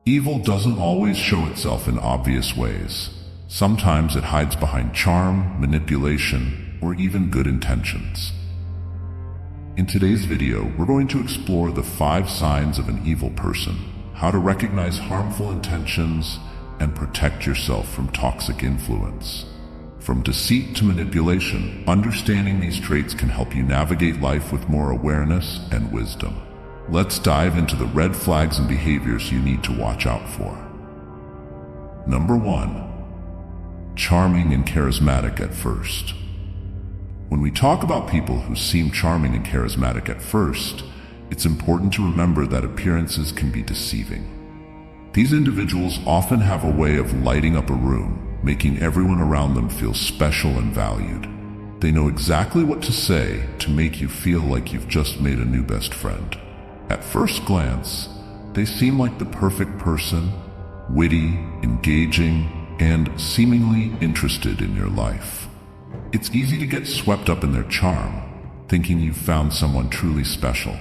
Evil doesn't always show itself in obvious ways. Sometimes it hides behind charm, manipulation, or even good intentions. In today's video, we're going to explore the 5 signs of an evil person, how to recognize harmful intentions, and protect yourself from toxic influence. From deceit to manipulation, understanding these traits can help you navigate life with more awareness and wisdom. Let's dive into the red flags and behaviors you need to watch out for. Number 1. Charming and charismatic at first. When we talk about people who seem charming and charismatic at first, it's important to remember that appearances can be deceiving. These individuals often have a way of lighting up a room, making everyone around them feel special and valued. They know exactly what to say to make you feel like you've just made a new best friend. At first glance, they seem like the perfect person, witty, engaging, and seemingly interested in your life. It's easy to get swept up in their charm, thinking you've found someone truly special.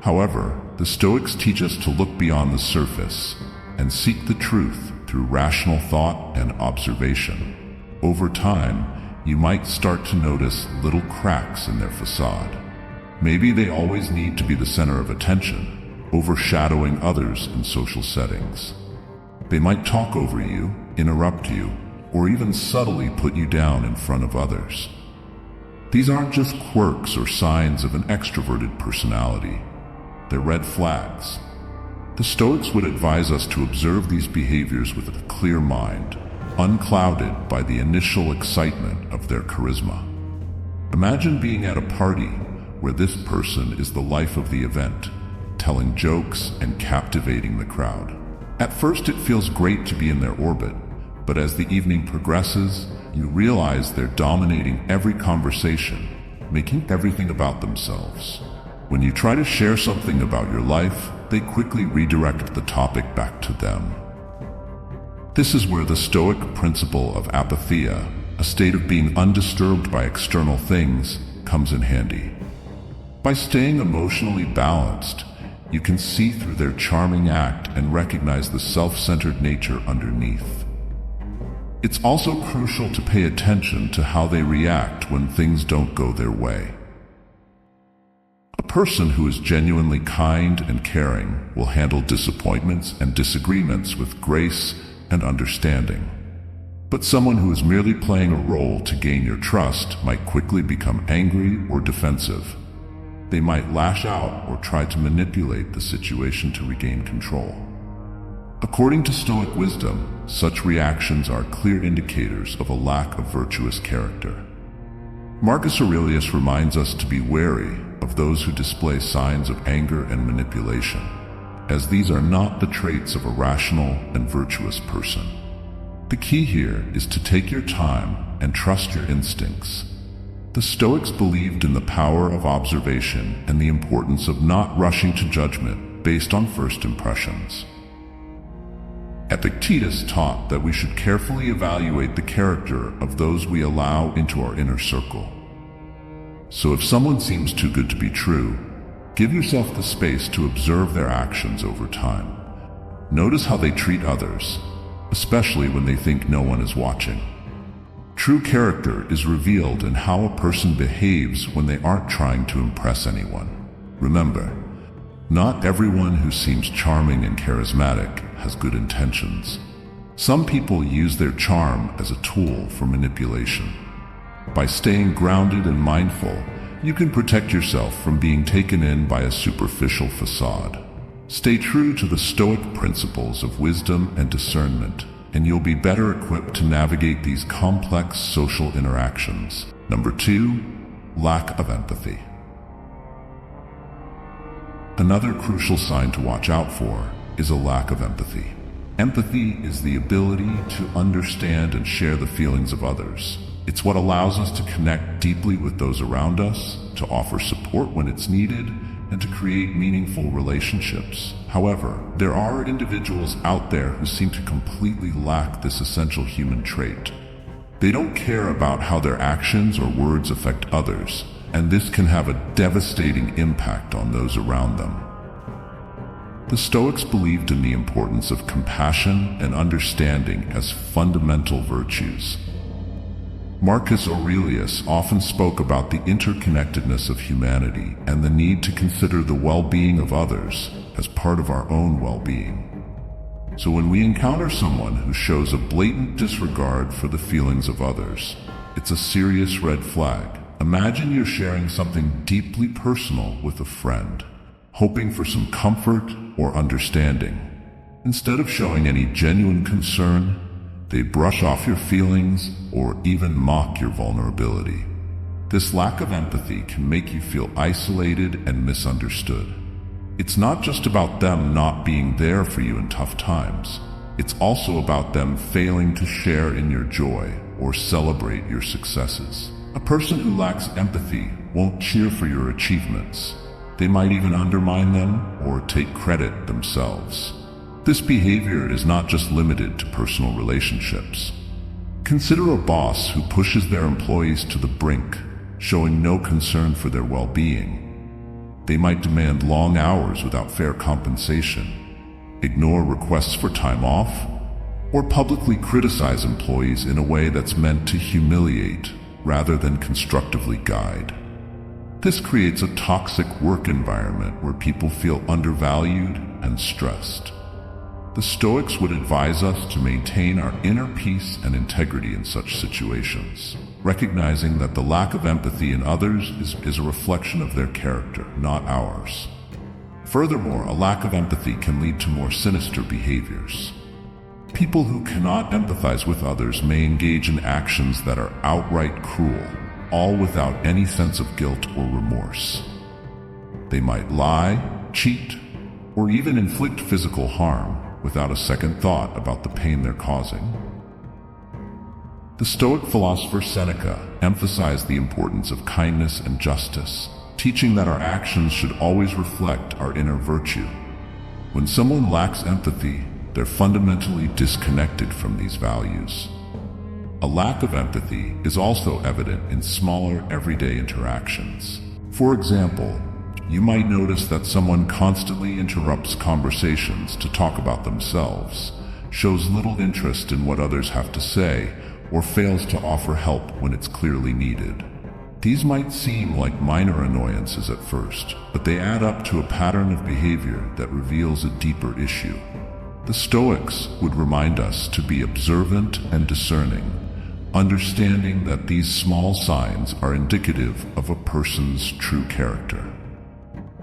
However, the Stoics teach us to look beyond the surface and seek the truth through rational thought and observation. Over time, you might start to notice little cracks in their facade. Maybe they always need to be the center of attention, overshadowing others in social settings. They might talk over you, interrupt you, or even subtly put you down in front of others. These aren't just quirks or signs of an extroverted personality. They're red flags. The Stoics would advise us to observe these behaviors with a clear mind, unclouded by the initial excitement of their charisma. Imagine being at a party where this person is the life of the event, telling jokes and captivating the crowd. At first, it feels great to be in their orbit, but as the evening progresses, you realize they're dominating every conversation, making everything about themselves. When you try to share something about your life, they quickly redirect the topic back to them. This is where the Stoic principle of apatheia, a state of being undisturbed by external things, comes in handy. By staying emotionally balanced, you can see through their charming act and recognize the self-centered nature underneath. It's also crucial to pay attention to how they react when things don't go their way. A person who is genuinely kind and caring will handle disappointments and disagreements with grace and understanding. But someone who is merely playing a role to gain your trust might quickly become angry or defensive. They might lash out or try to manipulate the situation to regain control. According to Stoic wisdom, such reactions are clear indicators of a lack of virtuous character. Marcus Aurelius reminds us to be wary of those who display signs of anger and manipulation, as these are not the traits of a rational and virtuous person. The key here is to take your time and trust your instincts. The Stoics believed in the power of observation and the importance of not rushing to judgment based on first impressions. Epictetus taught that we should carefully evaluate the character of those we allow into our inner circle. So if someone seems too good to be true, give yourself the space to observe their actions over time. Notice how they treat others, especially when they think no one is watching. True character is revealed in how a person behaves when they aren't trying to impress anyone. Remember, not everyone who seems charming and charismatic has good intentions. Some people use their charm as a tool for manipulation. By staying grounded and mindful, you can protect yourself from being taken in by a superficial facade. Stay true to the Stoic principles of wisdom and discernment, and you'll be better equipped to navigate these complex social interactions. Number 2, lack of empathy. Another crucial sign to watch out for is a lack of empathy. Empathy is the ability to understand and share the feelings of others. It's what allows us to connect deeply with those around us, to offer support when it's needed, and to create meaningful relationships. However, there are individuals out there who seem to completely lack this essential human trait. They don't care about how their actions or words affect others, and this can have a devastating impact on those around them. The Stoics believed in the importance of compassion and understanding as fundamental virtues. Marcus Aurelius often spoke about the interconnectedness of humanity and the need to consider the well-being of others as part of our own well-being. So when we encounter someone who shows a blatant disregard for the feelings of others, it's a serious red flag. Imagine you're sharing something deeply personal with a friend, hoping for some comfort or understanding. Instead of showing any genuine concern, they brush off your feelings or even mock your vulnerability. This lack of empathy can make you feel isolated and misunderstood. It's not just about them not being there for you in tough times. It's also about them failing to share in your joy or celebrate your successes. A person who lacks empathy won't cheer for your achievements. They might even undermine them or take credit themselves. This behavior is not just limited to personal relationships. Consider a boss who pushes their employees to the brink, showing no concern for their well-being. They might demand long hours without fair compensation, ignore requests for time off, or publicly criticize employees in a way that's meant to humiliate rather than constructively guide. This creates a toxic work environment where people feel undervalued and stressed. The Stoics would advise us to maintain our inner peace and integrity in such situations, recognizing that the lack of empathy in others is a reflection of their character, not ours. Furthermore, a lack of empathy can lead to more sinister behaviors. People who cannot empathize with others may engage in actions that are outright cruel, all without any sense of guilt or remorse. They might lie, cheat, or even inflict physical harm without a second thought about the pain they're causing. The Stoic philosopher Seneca emphasized the importance of kindness and justice, teaching that our actions should always reflect our inner virtue. When someone lacks empathy, they're fundamentally disconnected from these values. A lack of empathy is also evident in smaller, everyday interactions. For example, you might notice that someone constantly interrupts conversations to talk about themselves, shows little interest in what others have to say, or fails to offer help when it's clearly needed. These might seem like minor annoyances at first, but they add up to a pattern of behavior that reveals a deeper issue. The Stoics would remind us to be observant and discerning, understanding that these small signs are indicative of a person's true character.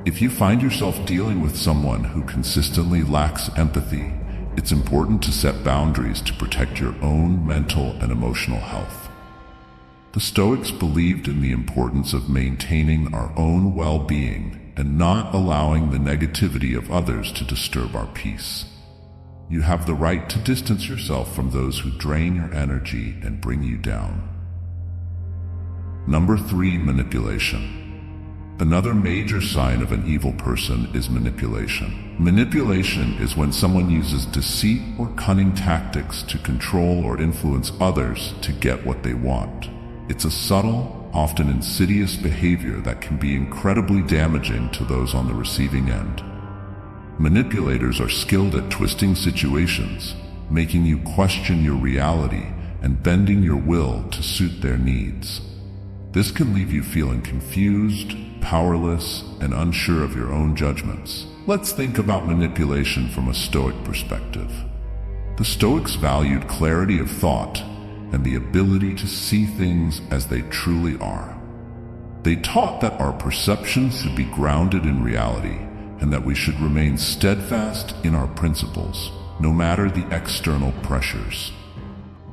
If you find yourself dealing with someone who consistently lacks empathy, it's important to set boundaries to protect your own mental and emotional health. The Stoics believed in the importance of maintaining our own well-being and not allowing the negativity of others to disturb our peace. You have the right to distance yourself from those who drain your energy and bring you down. Number 3, manipulation. Another major sign of an evil person is manipulation. Manipulation is when someone uses deceit or cunning tactics to control or influence others to get what they want. It's a subtle, often insidious behavior that can be incredibly damaging to those on the receiving end. Manipulators are skilled at twisting situations, making you question your reality and bending your will to suit their needs. This can leave you feeling confused, powerless, and unsure of your own judgments. Let's think about manipulation from a Stoic perspective. The Stoics valued clarity of thought and the ability to see things as they truly are. They taught that our perceptions should be grounded in reality and that we should remain steadfast in our principles, no matter the external pressures.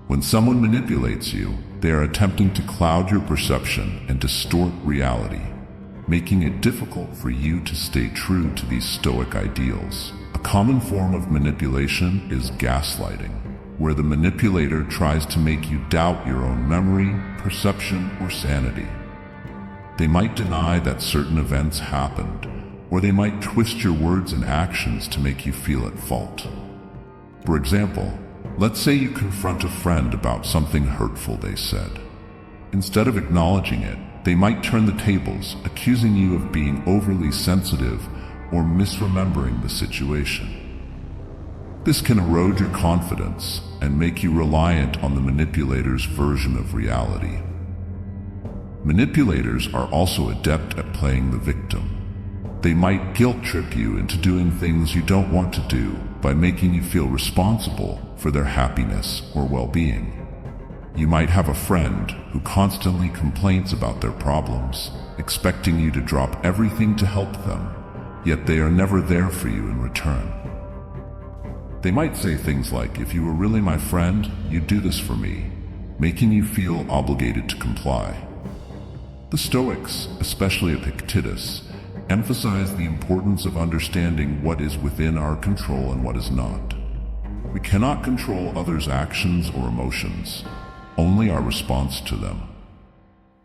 When someone manipulates you, they are attempting to cloud your perception and distort reality, making it difficult for you to stay true to these Stoic ideals. A common form of manipulation is gaslighting, where the manipulator tries to make you doubt your own memory, perception, or sanity. They might deny that certain events happened, or they might twist your words and actions to make you feel at fault. For example, let's say you confront a friend about something hurtful they said. Instead of acknowledging it, they might turn the tables, accusing you of being overly sensitive or misremembering the situation. This can erode your confidence and make you reliant on the manipulator's version of reality. Manipulators are also adept at playing the victim. They might guilt trip you into doing things you don't want to do by making you feel responsible for their happiness or well-being. You might have a friend who constantly complains about their problems, expecting you to drop everything to help them, yet they are never there for you in return. They might say things like, "If you were really my friend, you'd do this for me," making you feel obligated to comply. The Stoics, especially Epictetus, emphasize the importance of understanding what is within our control and what is not. We cannot control others' actions or emotions, only our response to them.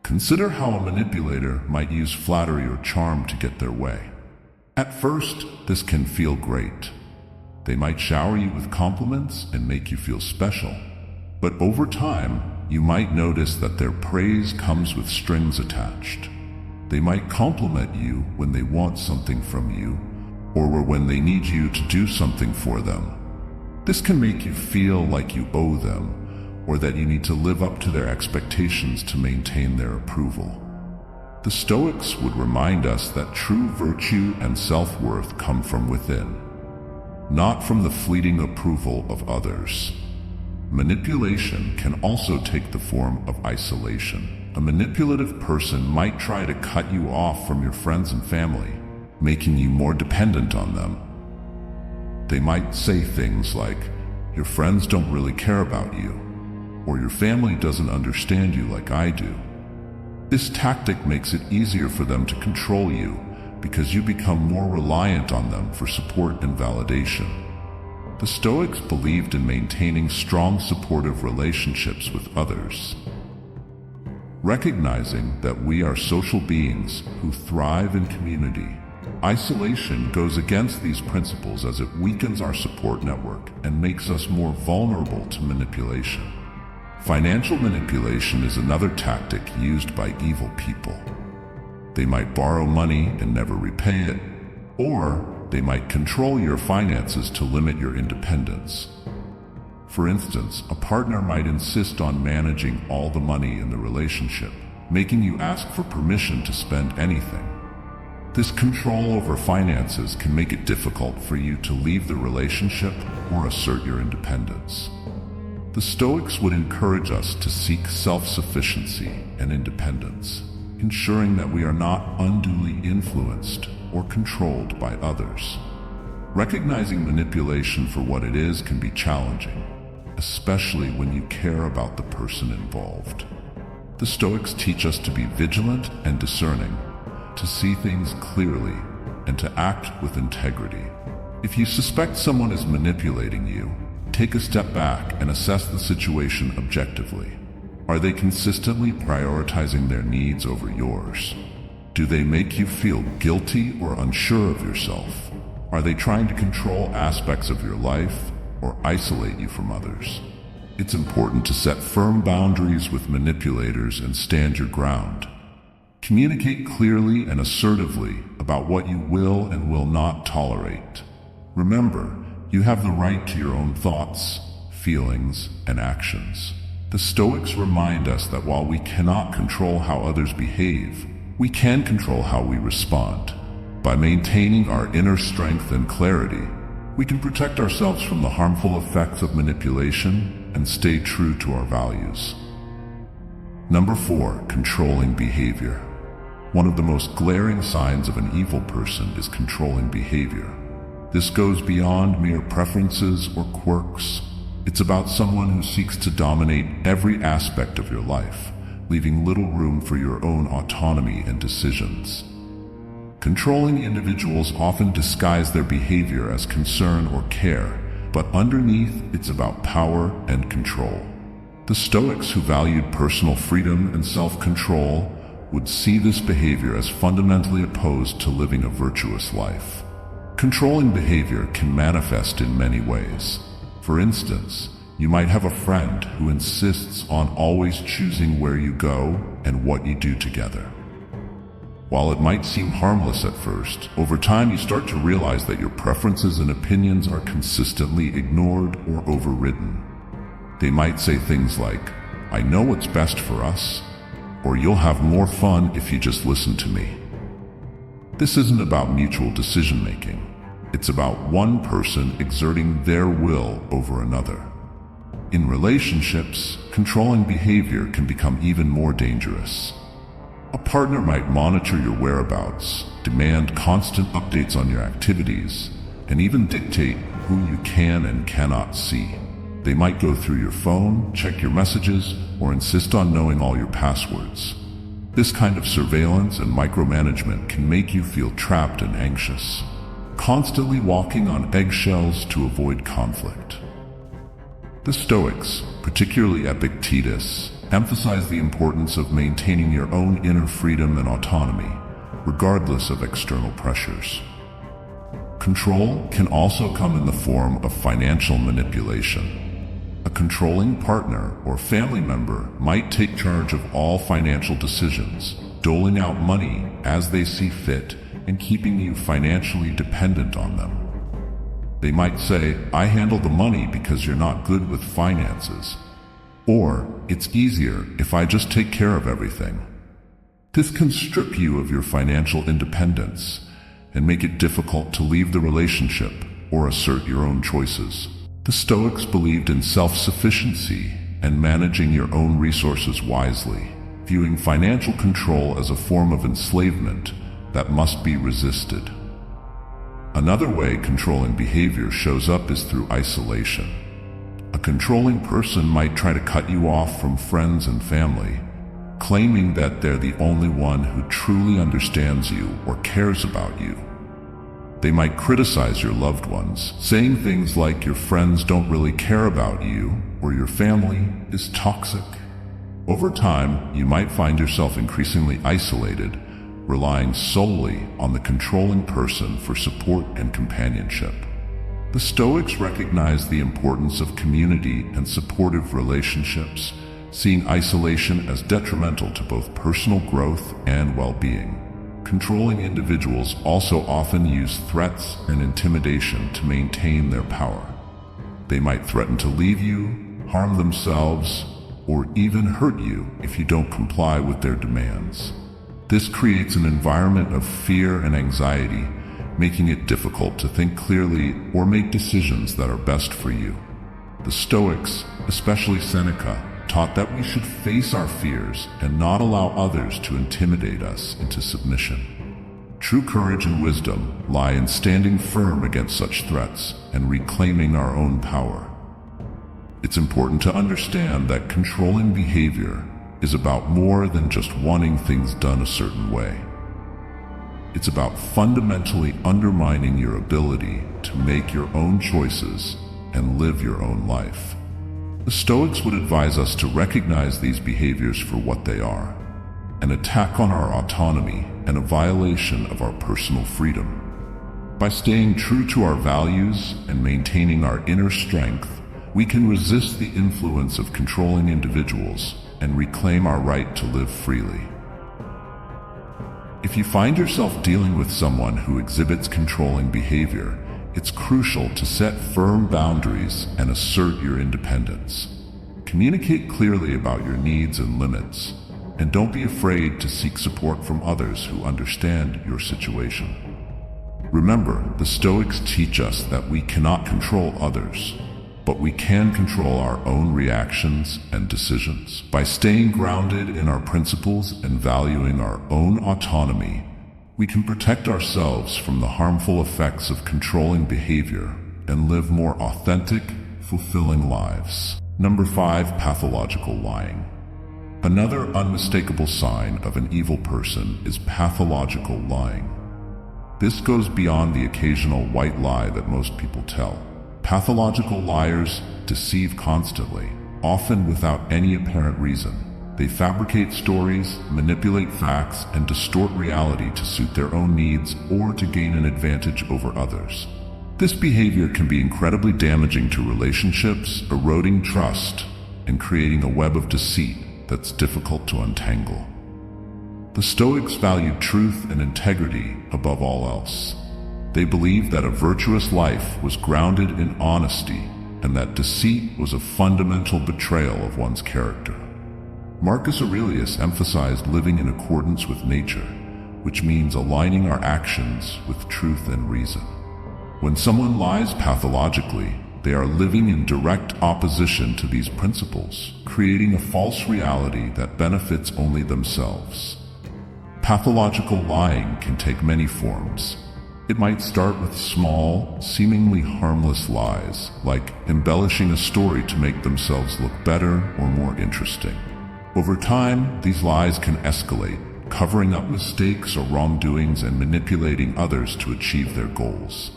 Consider how a manipulator might use flattery or charm to get their way. At first, this can feel great. They might shower you with compliments and make you feel special. But over time, you might notice that their praise comes with strings attached. They might compliment you when they want something from you, or when they need you to do something for them. This can make you feel like you owe them, or that you need to live up to their expectations to maintain their approval. The Stoics would remind us that true virtue and self-worth come from within, not from the fleeting approval of others. Manipulation can also take the form of isolation. A manipulative person might try to cut you off from your friends and family, making you more dependent on them. They might say things like, "Your friends don't really care about you," or "Your family doesn't understand you like I do." This tactic makes it easier for them to control you because you become more reliant on them for support and validation. The Stoics believed in maintaining strong supportive relationships with others. Recognizing that we are social beings who thrive in community, isolation goes against these principles as it weakens our support network and makes us more vulnerable to manipulation. Financial manipulation is another tactic used by evil people. They might borrow money and never repay it, or they might control your finances to limit your independence. For instance, a partner might insist on managing all the money in the relationship, making you ask for permission to spend anything. This control over finances can make it difficult for you to leave the relationship or assert your independence. The Stoics would encourage us to seek self-sufficiency and independence, ensuring that we are not unduly influenced or controlled by others. Recognizing manipulation for what it is can be challenging, especially when you care about the person involved. The Stoics teach us to be vigilant and discerning, to see things clearly, and to act with integrity. If you suspect someone is manipulating you, take a step back and assess the situation objectively. Are they consistently prioritizing their needs over yours? Do they make you feel guilty or unsure of yourself? Are they trying to control aspects of your life or isolate you from others? It's important to set firm boundaries with manipulators and stand your ground. Communicate clearly and assertively about what you will and will not tolerate. Remember, you have the right to your own thoughts, feelings, and actions. The Stoics remind us that while we cannot control how others behave, we can control how we respond. By maintaining our inner strength and clarity, we can protect ourselves from the harmful effects of manipulation and stay true to our values. Number 4, controlling behavior. One of the most glaring signs of an evil person is controlling behavior. This goes beyond mere preferences or quirks. It's about someone who seeks to dominate every aspect of your life, leaving little room for your own autonomy and decisions. Controlling individuals often disguise their behavior as concern or care, but underneath it's about power and control. The Stoics, who valued personal freedom and self-control, would see this behavior as fundamentally opposed to living a virtuous life. Controlling behavior can manifest in many ways. For instance, you might have a friend who insists on always choosing where you go and what you do together. While it might seem harmless at first, over time you start to realize that your preferences and opinions are consistently ignored or overridden. They might say things like, "I know what's best for us," or "You'll have more fun if you just listen to me." This isn't about mutual decision-making. It's about one person exerting their will over another. In relationships, controlling behavior can become even more dangerous. A partner might monitor your whereabouts, demand constant updates on your activities, and even dictate who you can and cannot see. They might go through your phone, check your messages, or insist on knowing all your passwords. This kind of surveillance and micromanagement can make you feel trapped and anxious, constantly walking on eggshells to avoid conflict. The Stoics, particularly Epictetus, emphasize the importance of maintaining your own inner freedom and autonomy, regardless of external pressures. Control can also come in the form of financial manipulation. A controlling partner or family member might take charge of all financial decisions, doling out money as they see fit and keeping you financially dependent on them. They might say, "I handle the money because you're not good with finances," or "It's easier if I just take care of everything." This can strip you of your financial independence and make it difficult to leave the relationship or assert your own choices. The Stoics believed in self-sufficiency and managing your own resources wisely, viewing financial control as a form of enslavement that must be resisted. Another way controlling behavior shows up is through isolation. A controlling person might try to cut you off from friends and family, claiming that they're the only one who truly understands you or cares about you. They might criticize your loved ones, saying things like your friends don't really care about you or your family is toxic. Over time, you might find yourself increasingly isolated, relying solely on the controlling person for support and companionship. The Stoics recognized the importance of community and supportive relationships, seeing isolation as detrimental to both personal growth and well-being. Controlling individuals also often use threats and intimidation to maintain their power. They might threaten to leave you, harm themselves, or even hurt you if you don't comply with their demands. This creates an environment of fear and anxiety, making it difficult to think clearly or make decisions that are best for you. The Stoics, especially Seneca, taught that we should face our fears and not allow others to intimidate us into submission. True courage and wisdom lie in standing firm against such threats and reclaiming our own power. It's important to understand that controlling behavior is about more than just wanting things done a certain way. It's about fundamentally undermining your ability to make your own choices and live your own life. The Stoics would advise us to recognize these behaviors for what they are, an attack on our autonomy and a violation of our personal freedom. By staying true to our values and maintaining our inner strength, we can resist the influence of controlling individuals and reclaim our right to live freely. If you find yourself dealing with someone who exhibits controlling behavior, it's crucial to set firm boundaries and assert your independence. Communicate clearly about your needs and limits, and don't be afraid to seek support from others who understand your situation. Remember, the Stoics teach us that we cannot control others, but we can control our own reactions and decisions. By staying grounded in our principles and valuing our own autonomy, we can protect ourselves from the harmful effects of controlling behavior and live more authentic, fulfilling lives. Number 5, pathological lying. Another unmistakable sign of an evil person is pathological lying. This goes beyond the occasional white lie that most people tell. Pathological liars deceive constantly, often without any apparent reason. They fabricate stories, manipulate facts, and distort reality to suit their own needs or to gain an advantage over others. This behavior can be incredibly damaging to relationships, eroding trust, and creating a web of deceit that's difficult to untangle. The Stoics valued truth and integrity above all else. They believed that a virtuous life was grounded in honesty and that deceit was a fundamental betrayal of one's character. Marcus Aurelius emphasized living in accordance with nature, which means aligning our actions with truth and reason. When someone lies pathologically, they are living in direct opposition to these principles, creating a false reality that benefits only themselves. Pathological lying can take many forms. It might start with small, seemingly harmless lies, like embellishing a story to make themselves look better or more interesting. Over time, these lies can escalate, covering up mistakes or wrongdoings and manipulating others to achieve their goals.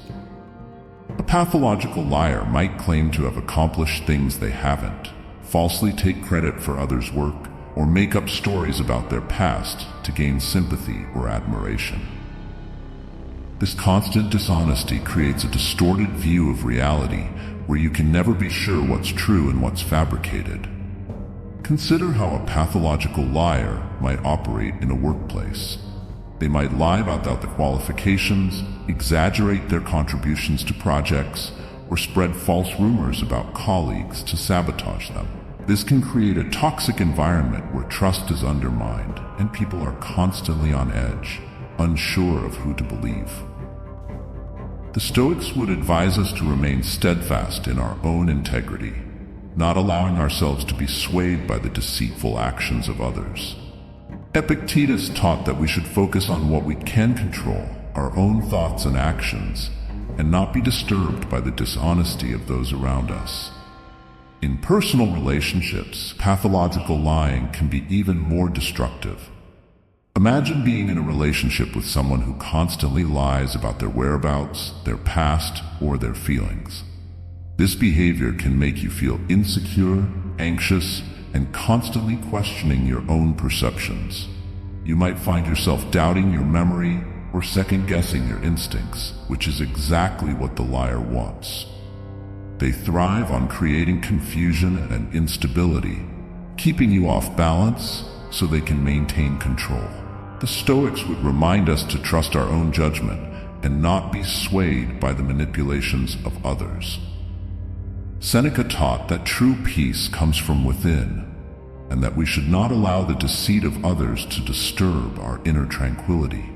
A pathological liar might claim to have accomplished things they haven't, falsely take credit for others' work, or make up stories about their past to gain sympathy or admiration. This constant dishonesty creates a distorted view of reality where you can never be sure what's true and what's fabricated. Consider how a pathological liar might operate in a workplace. They might lie about the qualifications, exaggerate their contributions to projects, or spread false rumors about colleagues to sabotage them. This can create a toxic environment where trust is undermined and people are constantly on edge, unsure of who to believe. The Stoics would advise us to remain steadfast in our own integrity, not allowing ourselves to be swayed by the deceitful actions of others. Epictetus taught that we should focus on what we can control, our own thoughts and actions, and not be disturbed by the dishonesty of those around us. In personal relationships, pathological lying can be even more destructive. Imagine being in a relationship with someone who constantly lies about their whereabouts, their past, or their feelings. This behavior can make you feel insecure, anxious, and constantly questioning your own perceptions. You might find yourself doubting your memory or second-guessing your instincts, which is exactly what the liar wants. They thrive on creating confusion and instability, keeping you off balance so they can maintain control. The Stoics would remind us to trust our own judgment and not be swayed by the manipulations of others. Seneca taught that true peace comes from within, and that we should not allow the deceit of others to disturb our inner tranquility.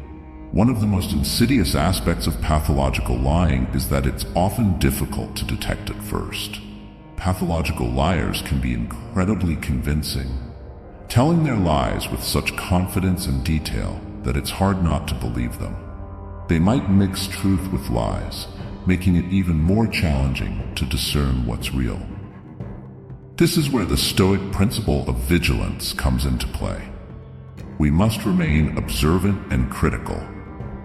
One of the most insidious aspects of pathological lying is that it's often difficult to detect at first. Pathological liars can be incredibly convincing, telling their lies with such confidence and detail that it's hard not to believe them. They might mix truth with lies, making it even more challenging to discern what's real. This is where the Stoic principle of vigilance comes into play. We must remain observant and critical,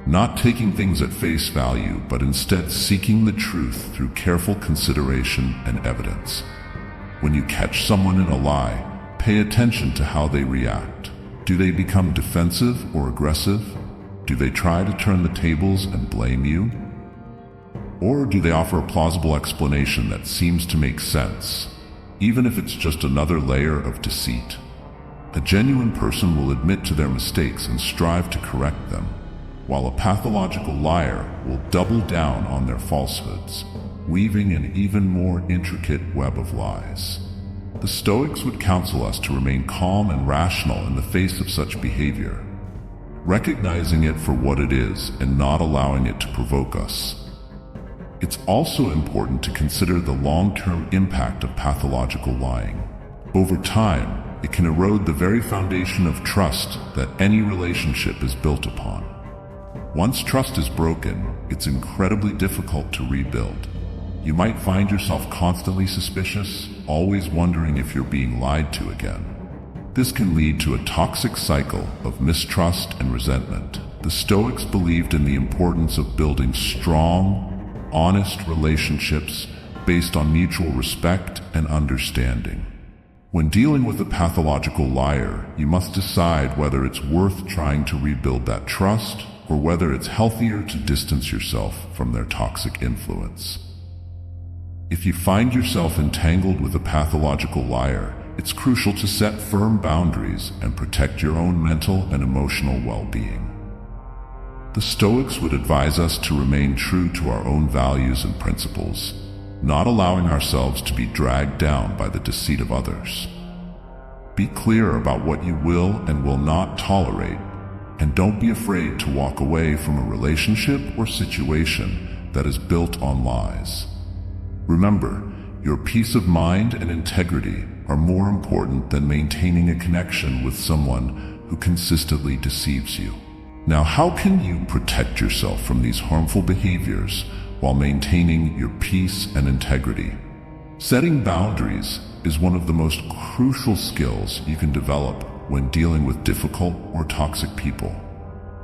not taking things at face value, but instead seeking the truth through careful consideration and evidence. When you catch someone in a lie, pay attention to how they react. Do they become defensive or aggressive? Do they try to turn the tables and blame you? Or do they offer a plausible explanation that seems to make sense, even if it's just another layer of deceit? A genuine person will admit to their mistakes and strive to correct them, while a pathological liar will double down on their falsehoods, weaving an even more intricate web of lies. The Stoics would counsel us to remain calm and rational in the face of such behavior, recognizing it for what it is and not allowing it to provoke us. It's also important to consider the long-term impact of pathological lying. Over time, it can erode the very foundation of trust that any relationship is built upon. Once trust is broken, it's incredibly difficult to rebuild. You might find yourself constantly suspicious, always wondering if you're being lied to again. This can lead to a toxic cycle of mistrust and resentment. The Stoics believed in the importance of building strong, honest relationships based on mutual respect and understanding. When dealing with a pathological liar, you must decide whether it's worth trying to rebuild that trust or whether it's healthier to distance yourself from their toxic influence. If you find yourself entangled with a pathological liar, it's crucial to set firm boundaries and protect your own mental and emotional well-being. The Stoics would advise us to remain true to our own values and principles, not allowing ourselves to be dragged down by the deceit of others. Be clear about what you will and will not tolerate, and don't be afraid to walk away from a relationship or situation that is built on lies. Remember, your peace of mind and integrity are more important than maintaining a connection with someone who consistently deceives you. Now, how can you protect yourself from these harmful behaviors while maintaining your peace and integrity? Setting boundaries is one of the most crucial skills you can develop when dealing with difficult or toxic people.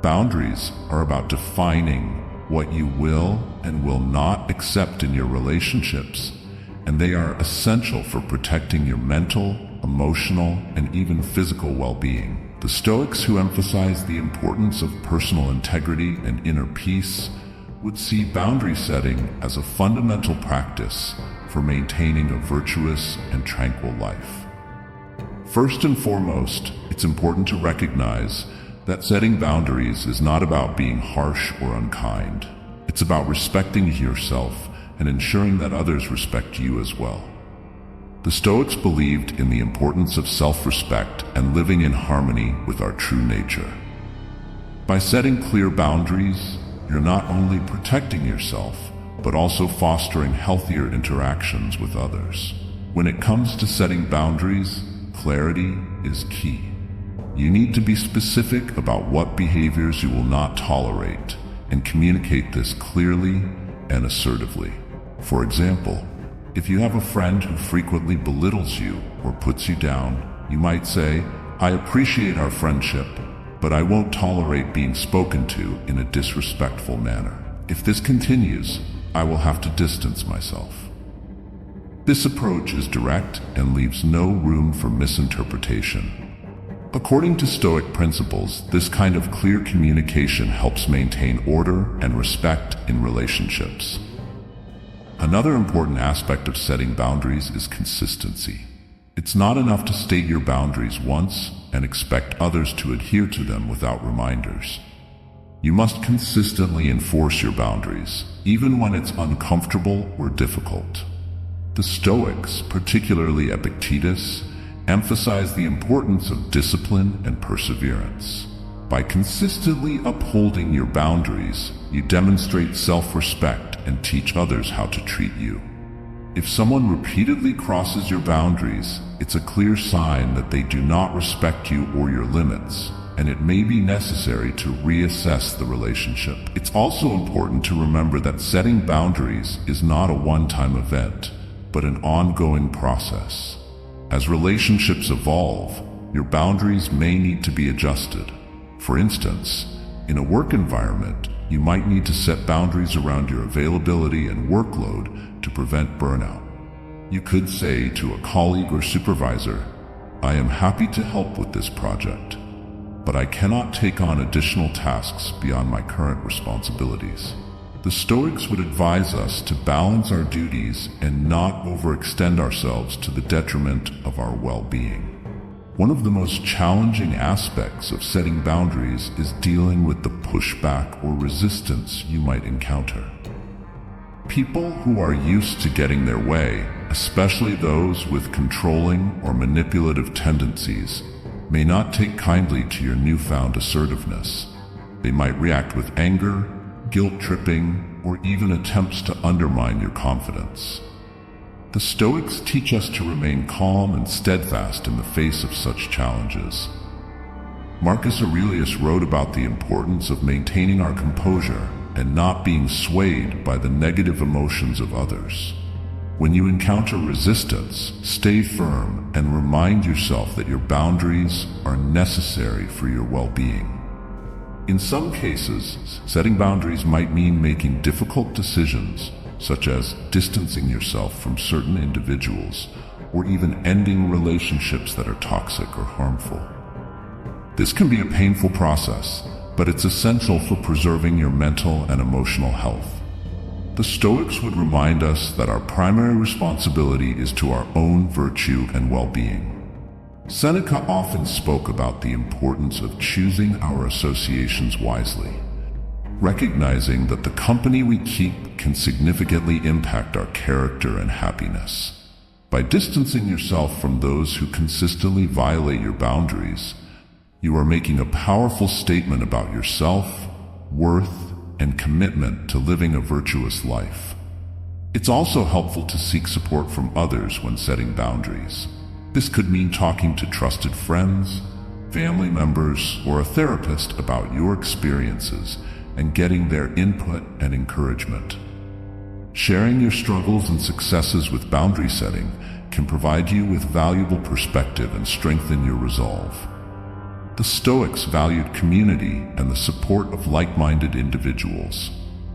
Boundaries are about defining what you will and will not accept in your relationships, and they are essential for protecting your mental, emotional, and even physical well-being. The Stoics, who emphasize the importance of personal integrity and inner peace, would see boundary setting as a fundamental practice for maintaining a virtuous and tranquil life. First and foremost, it's important to recognize that setting boundaries is not about being harsh or unkind. It's about respecting yourself and ensuring that others respect you as well. The Stoics believed in the importance of self-respect and living in harmony with our true nature. By setting clear boundaries, you're not only protecting yourself, but also fostering healthier interactions with others. When it comes to setting boundaries, clarity is key. You need to be specific about what behaviors you will not tolerate and communicate this clearly and assertively. For example, if you have a friend who frequently belittles you or puts you down, you might say, "I appreciate our friendship, but I won't tolerate being spoken to in a disrespectful manner. If this continues, I will have to distance myself." This approach is direct and leaves no room for misinterpretation. According to Stoic principles, this kind of clear communication helps maintain order and respect in relationships. Another important aspect of setting boundaries is consistency. It's not enough to state your boundaries once and expect others to adhere to them without reminders. You must consistently enforce your boundaries, even when it's uncomfortable or difficult. The Stoics, particularly Epictetus, emphasize the importance of discipline and perseverance. By consistently upholding your boundaries, you demonstrate self-respect and teach others how to treat you. If someone repeatedly crosses your boundaries, it's a clear sign that they do not respect you or your limits, and it may be necessary to reassess the relationship. It's also important to remember that setting boundaries is not a one-time event, but an ongoing process. As relationships evolve, your boundaries may need to be adjusted. For instance, in a work environment, you might need to set boundaries around your availability and workload to prevent burnout. You could say to a colleague or supervisor, "I am happy to help with this project, but I cannot take on additional tasks beyond my current responsibilities." The Stoics would advise us to balance our duties and not overextend ourselves to the detriment of our well-being. One of the most challenging aspects of setting boundaries is dealing with the pushback or resistance you might encounter. People who are used to getting their way, especially those with controlling or manipulative tendencies, may not take kindly to your newfound assertiveness. They might react with anger, guilt-tripping, or even attempts to undermine your confidence. The Stoics teach us to remain calm and steadfast in the face of such challenges. Marcus Aurelius wrote about the importance of maintaining our composure and not being swayed by the negative emotions of others. When you encounter resistance, stay firm and remind yourself that your boundaries are necessary for your well-being. In some cases, setting boundaries might mean making difficult decisions, such as distancing yourself from certain individuals, or even ending relationships that are toxic or harmful. This can be a painful process, but it's essential for preserving your mental and emotional health. The Stoics would remind us that our primary responsibility is to our own virtue and well-being. Seneca often spoke about the importance of choosing our associations wisely, recognizing that the company we keep can significantly impact our character and happiness. By distancing yourself from those who consistently violate your boundaries, you are making a powerful statement about yourself, worth, and commitment to living a virtuous life. It's also helpful to seek support from others when setting boundaries. This could mean talking to trusted friends, family members, or a therapist about your experiences and getting their input and encouragement. Sharing your struggles and successes with boundary setting can provide you with valuable perspective and strengthen your resolve. The Stoics valued community and the support of like-minded individuals.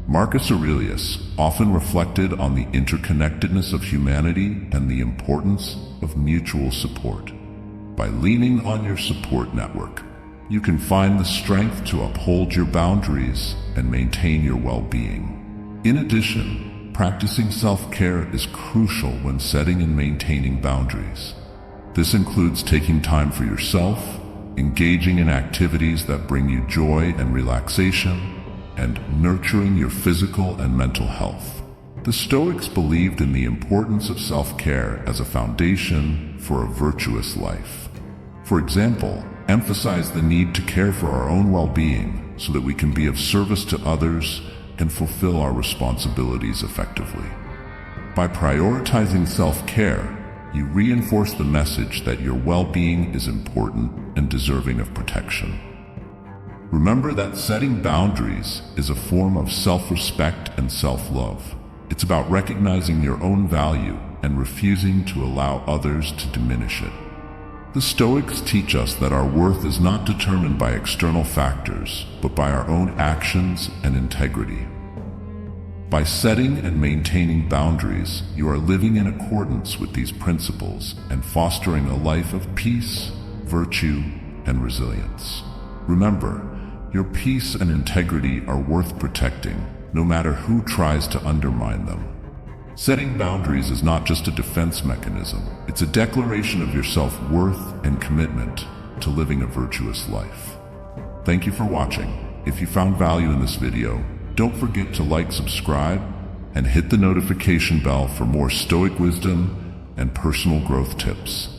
Marcus Aurelius often reflected on the interconnectedness of humanity and the importance of mutual support. By leaning on your support network, you can find the strength to uphold your boundaries and maintain your well-being. In addition, practicing self-care is crucial when setting and maintaining boundaries. This includes taking time for yourself, engaging in activities that bring you joy and relaxation, and nurturing your physical and mental health. The Stoics believed in the importance of self-care as a foundation for a virtuous life. For example, emphasize the need to care for our own well-being so that we can be of service to others and fulfill our responsibilities effectively. By prioritizing self-care, you reinforce the message that your well-being is important and deserving of protection. Remember that setting boundaries is a form of self-respect and self-love. It's about recognizing your own value and refusing to allow others to diminish it. The Stoics teach us that our worth is not determined by external factors, but by our own actions and integrity. By setting and maintaining boundaries, you are living in accordance with these principles and fostering a life of peace, virtue, and resilience. Remember, your peace and integrity are worth protecting, no matter who tries to undermine them. Setting boundaries is not just a defense mechanism, it's a declaration of your self-worth and commitment to living a virtuous life. Thank you for watching. If you found value in this video, don't forget to like, subscribe, and hit the notification bell for more Stoic wisdom and personal growth tips.